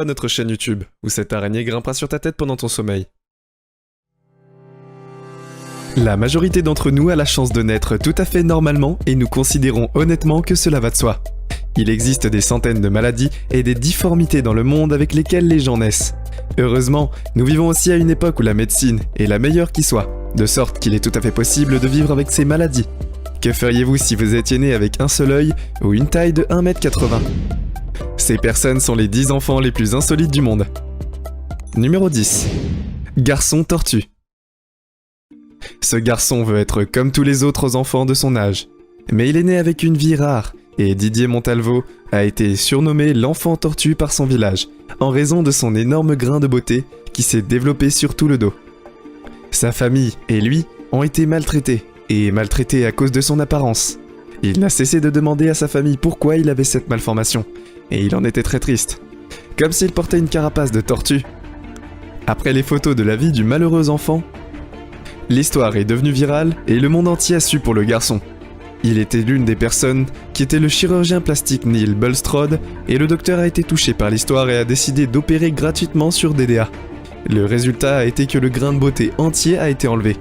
À notre chaîne YouTube, où cette araignée grimpera sur ta tête pendant ton sommeil. La majorité d'entre nous a la chance de naître tout à fait normalement et nous considérons honnêtement que cela va de soi. Il existe des centaines de maladies et des difformités dans le monde avec lesquelles les gens naissent. Heureusement, nous vivons aussi à une époque où la médecine est la meilleure qui soit, de sorte qu'il est tout à fait possible de vivre avec ces maladies. Que feriez-vous si vous étiez né avec un seul œil ou une taille de 1,80 m ? Ces personnes sont les 10 enfants les plus insolites du monde. Numéro 10. Garçon tortue. Ce garçon veut être comme tous les autres enfants de son âge. Mais il est né avec une vie rare, et Didier Montalvo a été surnommé l'enfant tortue par son village, en raison de son énorme grain de beauté qui s'est développé sur tout le dos. Sa famille et lui ont été maltraités, et maltraités à cause de son apparence. Il n'a cessé de demander à sa famille pourquoi il avait cette malformation, et il en était très triste, comme s'il portait une carapace de tortue. Après les photos de la vie du malheureux enfant, l'histoire est devenue virale et le monde entier a su pour le garçon. Il était l'une des personnes qui était le chirurgien plastique Neil Bulstrode et le docteur a été touché par l'histoire et a décidé d'opérer gratuitement sur DDA. Le résultat a été que le grain de beauté entier a été enlevé.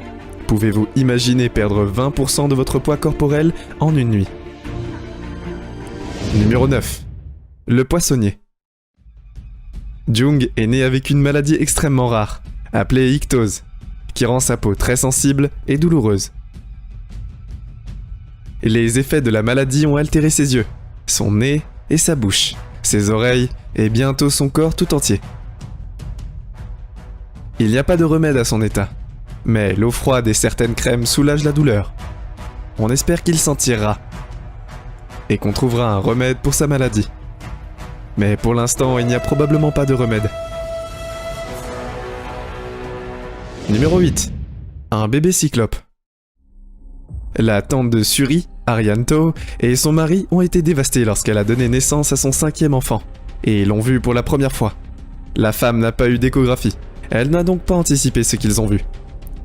Pouvez-vous imaginer perdre 20% de votre poids corporel en une nuit ? Numéro 9. Le poissonnier. Jung est né avec une maladie extrêmement rare, appelée ictose, qui rend sa peau très sensible et douloureuse. Les effets de la maladie ont altéré ses yeux, son nez et sa bouche, ses oreilles et bientôt son corps tout entier. Il n'y a pas de remède à son état, mais l'eau froide et certaines crèmes soulagent la douleur. On espère qu'il s'en tirera et qu'on trouvera un remède pour sa maladie. Mais pour l'instant, il n'y a probablement pas de remède. Numéro 8. Un bébé cyclope. La tante de Suri, Ariane To, et son mari ont été dévastés lorsqu'elle a donné naissance à son 5e enfant, et l'ont vu pour la première fois. La femme n'a pas eu d'échographie, elle n'a donc pas anticipé ce qu'ils ont vu.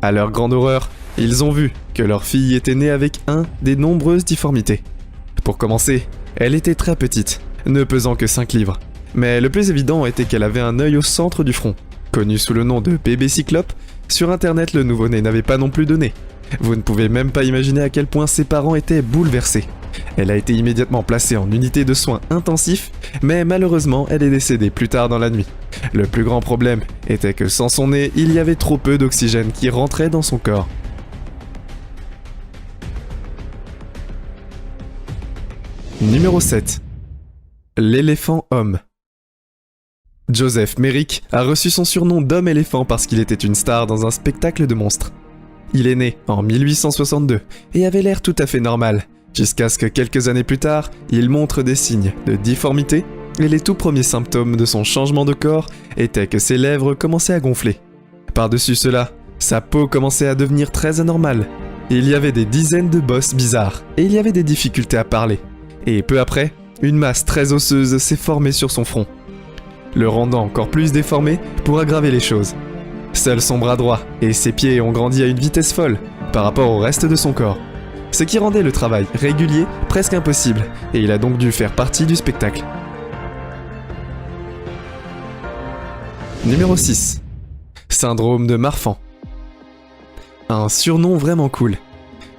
À leur grande horreur, ils ont vu que leur fille était née avec un des nombreuses difformités. Pour commencer, elle était très petite, ne pesant que 5 livres. Mais le plus évident était qu'elle avait un œil au centre du front. Connu sous le nom de bébé cyclope, sur internet le nouveau-né n'avait pas non plus de nez. Vous ne pouvez même pas imaginer à quel point ses parents étaient bouleversés. Elle a été immédiatement placée en unité de soins intensifs, mais malheureusement elle est décédée plus tard dans la nuit. Le plus grand problème était que sans son nez, il y avait trop peu d'oxygène qui rentrait dans son corps. Numéro 7. L'éléphant homme. Joseph Merrick a reçu son surnom d'homme-éléphant parce qu'il était une star dans un spectacle de monstres. Il est né en 1862 et avait l'air tout à fait normal, jusqu'à ce que quelques années plus tard, il montre des signes de difformité et les tout premiers symptômes de son changement de corps étaient que ses lèvres commençaient à gonfler. Par-dessus cela, sa peau commençait à devenir très anormale. Il y avait des dizaines de bosses bizarres et il y avait des difficultés à parler. Et peu après, une masse très osseuse s'est formée sur son front, le rendant encore plus déformé pour aggraver les choses. Seul son bras droit et ses pieds ont grandi à une vitesse folle par rapport au reste de son corps, ce qui rendait le travail régulier presque impossible, et il a donc dû faire partie du spectacle. Numéro 6. Syndrome de Marfan. Un surnom vraiment cool.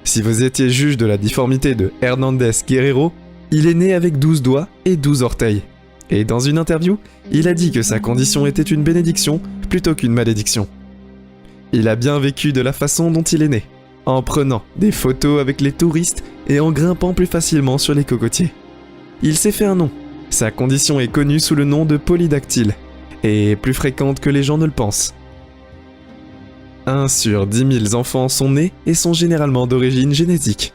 Si vous étiez juge de la difformité de Hernandez Guerrero, il est né avec 12 doigts et 12 orteils. Et dans une interview, il a dit que sa condition était une bénédiction plutôt qu'une malédiction. Il a bien vécu de la façon dont il est né, en prenant des photos avec les touristes et en grimpant plus facilement sur les cocotiers. Il s'est fait un nom. Sa condition est connue sous le nom de polydactyle, et est plus fréquente que les gens ne le pensent. 1 sur 10 000 enfants sont nés et sont généralement d'origine génétique.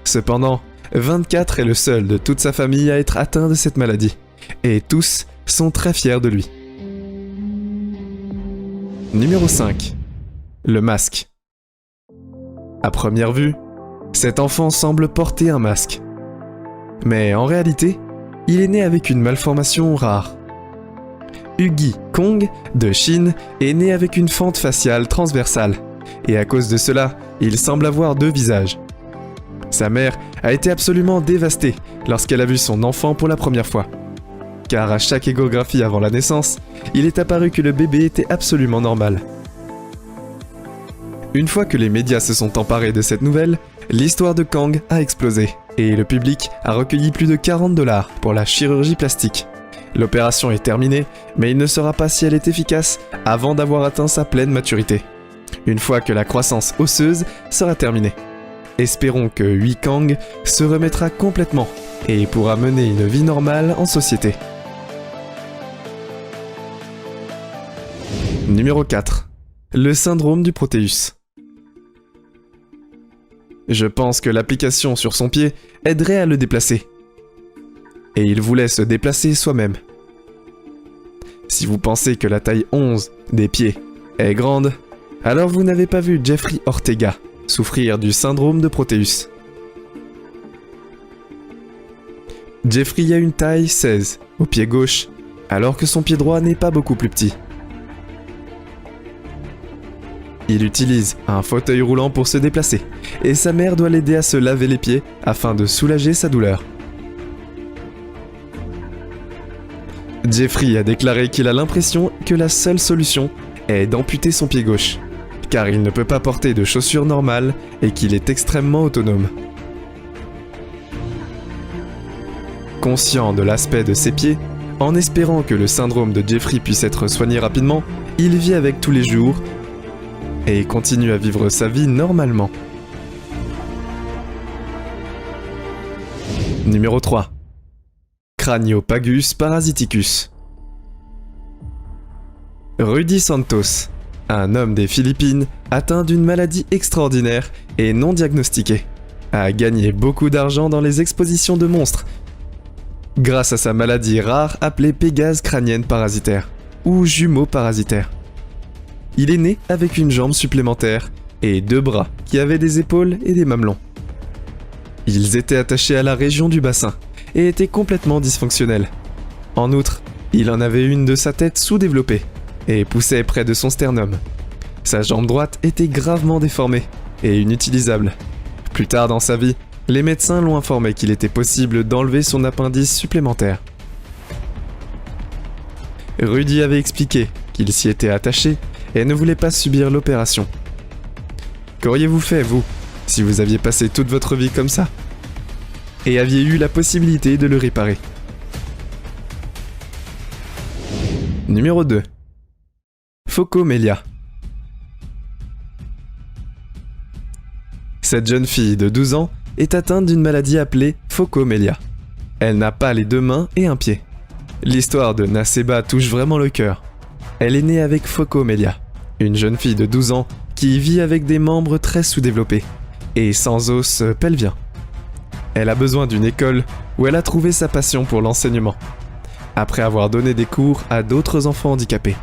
Cependant, 24 est le seul de toute sa famille à être atteint de cette maladie, et tous sont très fiers de lui. Numéro 5. Le masque. À première vue, cet enfant semble porter un masque. Mais en réalité, il est né avec une malformation rare. Hugi Kong, de Chine, est né avec une fente faciale transversale, et à cause de cela, il semble avoir 2 visages. Sa mère a été absolument dévastée lorsqu'elle a vu son enfant pour la première fois. car à chaque échographie avant la naissance, il est apparu que le bébé était absolument normal. Une fois que les médias se sont emparés de cette nouvelle, l'histoire de Kang a explosé, et le public a recueilli plus de 40 $ pour la chirurgie plastique. L'opération est terminée, mais il ne saura pas si elle est efficace avant d'avoir atteint sa pleine maturité. Une fois que la croissance osseuse sera terminée. Espérons que Hui Kang se remettra complètement et pourra mener une vie normale en société. Numéro 4. Le syndrome du Proteus. Je pense que l'application sur son pied aiderait à le déplacer. Et il voulait se déplacer soi-même. Si vous pensez que la taille 11 des pieds est grande, alors vous n'avez pas vu Jeffrey Ortega souffrir du syndrome de Proteus. Jeffrey a une taille 16 au pied gauche, alors que son pied droit n'est pas beaucoup plus petit. Il utilise un fauteuil roulant pour se déplacer, et sa mère doit l'aider à se laver les pieds afin de soulager sa douleur. Jeffrey a déclaré qu'il a l'impression que la seule solution est d'amputer son pied gauche, car il ne peut pas porter de chaussures normales et qu'il est extrêmement autonome. Conscient de l'aspect de ses pieds, en espérant que le syndrome de Jeffrey puisse être soigné rapidement, il vit avec tous les jours et continue à vivre sa vie normalement. Numéro 3. Craniopagus parasiticus. Rudy Santos, un homme des Philippines atteint d'une maladie extraordinaire et non diagnostiquée, a gagné beaucoup d'argent dans les expositions de monstres grâce à sa maladie rare appelée pégase crânienne parasitaire ou jumeau parasitaire. Il est né avec une jambe supplémentaire et 2 bras qui avaient des épaules et des mamelons. Ils étaient attachés à la région du bassin et étaient complètement dysfonctionnels. En outre, il en avait une de sa tête sous-développée et poussait près de son sternum. Sa jambe droite était gravement déformée et inutilisable. Plus tard dans sa vie, les médecins l'ont informé qu'il était possible d'enlever son appendice supplémentaire. Rudy avait expliqué qu'il s'y était attaché et ne voulait pas subir l'opération. Qu'auriez-vous fait, vous, si vous aviez passé toute votre vie comme ça et aviez eu la possibilité de le réparer? Numéro 2. Phocomélia. Cette jeune fille de 12 ans est atteinte d'une maladie appelée phocomélia. Elle n'a pas les 2 mains et un pied. L'histoire de Naseba touche vraiment le cœur. Elle est née avec phocomélia, une jeune fille de 12 ans qui vit avec des membres très sous-développés et sans os pelvien. Elle a besoin d'une école où elle a trouvé sa passion pour l'enseignement, après avoir donné des cours à d'autres enfants handicapés.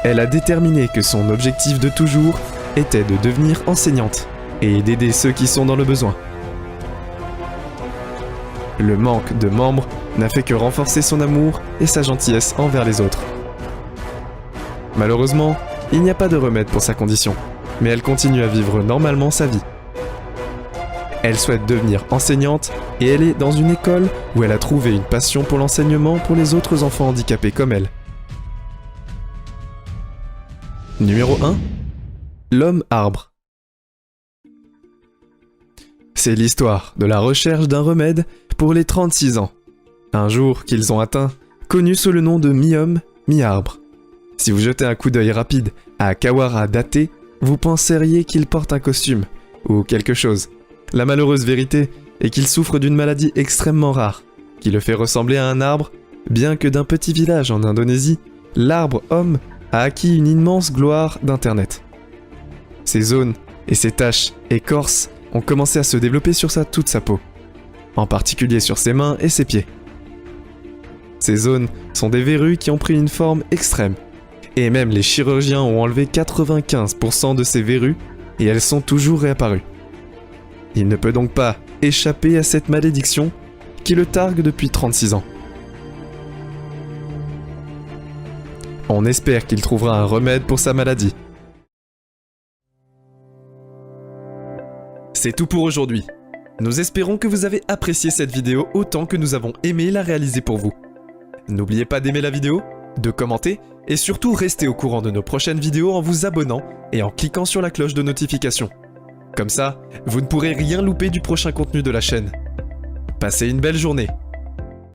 Elle a déterminé que son objectif de toujours était de devenir enseignante et d'aider ceux qui sont dans le besoin. Le manque de membres n'a fait que renforcer son amour et sa gentillesse envers les autres. Malheureusement, il n'y a pas de remède pour sa condition, mais elle continue à vivre normalement sa vie. Elle souhaite devenir enseignante et elle est dans une école où elle a trouvé une passion pour l'enseignement pour les autres enfants handicapés comme elle. Numéro 1. L'homme arbre. C'est l'histoire de la recherche d'un remède pour les 36 ans. Un jour qu'ils ont atteint, connu sous le nom de mi-homme, mi-arbre. Si vous jetez un coup d'œil rapide à Kawara Date, vous penseriez qu'il porte un costume ou quelque chose. La malheureuse vérité est qu'il souffre d'une maladie extrêmement rare, qui le fait ressembler à un arbre, bien que d'un petit village en Indonésie, l'arbre homme a acquis une immense gloire d'Internet. Ses zones et ses taches écorces ont commencé à se développer sur toute sa peau, en particulier sur ses mains et ses pieds. Ces zones sont des verrues qui ont pris une forme extrême, et même les chirurgiens ont enlevé 95% de ces verrues et elles sont toujours réapparues. Il ne peut donc pas échapper à cette malédiction qui le targue depuis 36 ans. On espère qu'il trouvera un remède pour sa maladie. C'est tout pour aujourd'hui. Nous espérons que vous avez apprécié cette vidéo autant que nous avons aimé la réaliser pour vous. N'oubliez pas d'aimer la vidéo, de commenter et surtout rester au courant de nos prochaines vidéos en vous abonnant et en cliquant sur la cloche de notification. Comme ça, vous ne pourrez rien louper du prochain contenu de la chaîne. Passez une belle journée.